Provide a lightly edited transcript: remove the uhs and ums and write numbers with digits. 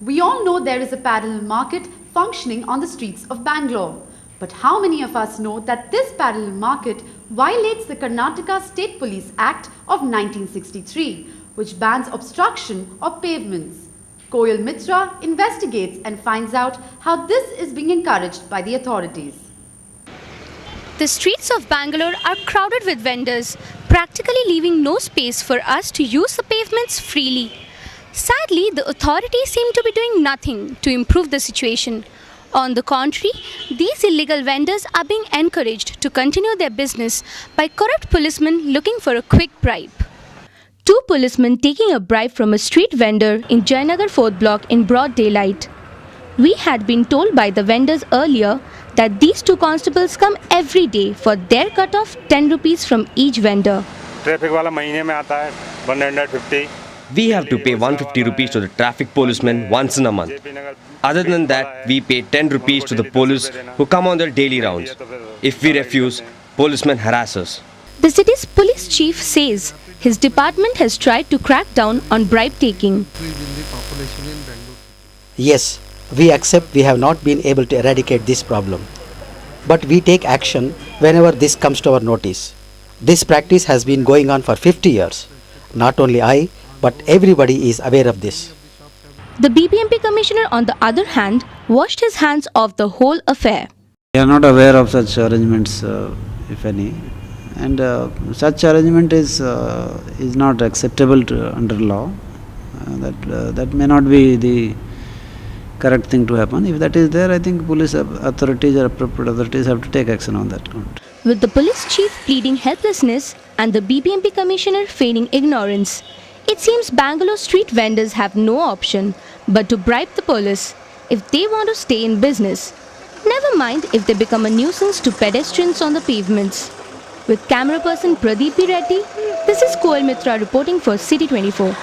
We all know there is a parallel market functioning on the streets of Bangalore. But how many of us know that this parallel market violates the Karnataka State Police Act of 1963, which bans obstruction of pavements? Koyal Mitra investigates and finds out how this is being encouraged by the authorities. The streets of Bangalore are crowded with vendors, practically leaving no space for us to use the pavements freely. Sadly, the authorities seem to be doing nothing to improve the situation. On the contrary, these illegal vendors are being encouraged to continue their business by corrupt policemen looking for a quick bribe. Two policemen taking a bribe from a street vendor in Jayanagar 4th block in broad daylight. We had been told by the vendors earlier that these two constables come every day for their cut of 10 rupees from each vendor. Traffic wala mahine mein aata hai 150. We have to pay 150 rupees to the traffic policemen once in a month. Other than that, we pay 10 rupees to the police who come on their daily rounds. If we refuse, policemen harass us. The city's police chief says his department has tried to crack down on bribe taking. Yes, we accept we have not been able to eradicate this problem. But we take action whenever this comes to our notice. This practice has been going on for 50 years. Not only I, but everybody is aware of this. The BBMP commissioner, on the other hand, washed his hands of the whole affair. We are not aware of such arrangements, if any, and such arrangement is not acceptable under law. That may not be the correct thing to happen. If that is there, I think police authorities or appropriate authorities have to take action on that count. With the police chief pleading helplessness and the BBMP commissioner feigning ignorance, it seems Bangalore street vendors have no option but to bribe the police if they want to stay in business. Never mind if they become a nuisance to pedestrians on the pavements. With camera person Pradeep Reddy, this is Koyal Mitra reporting for City 24.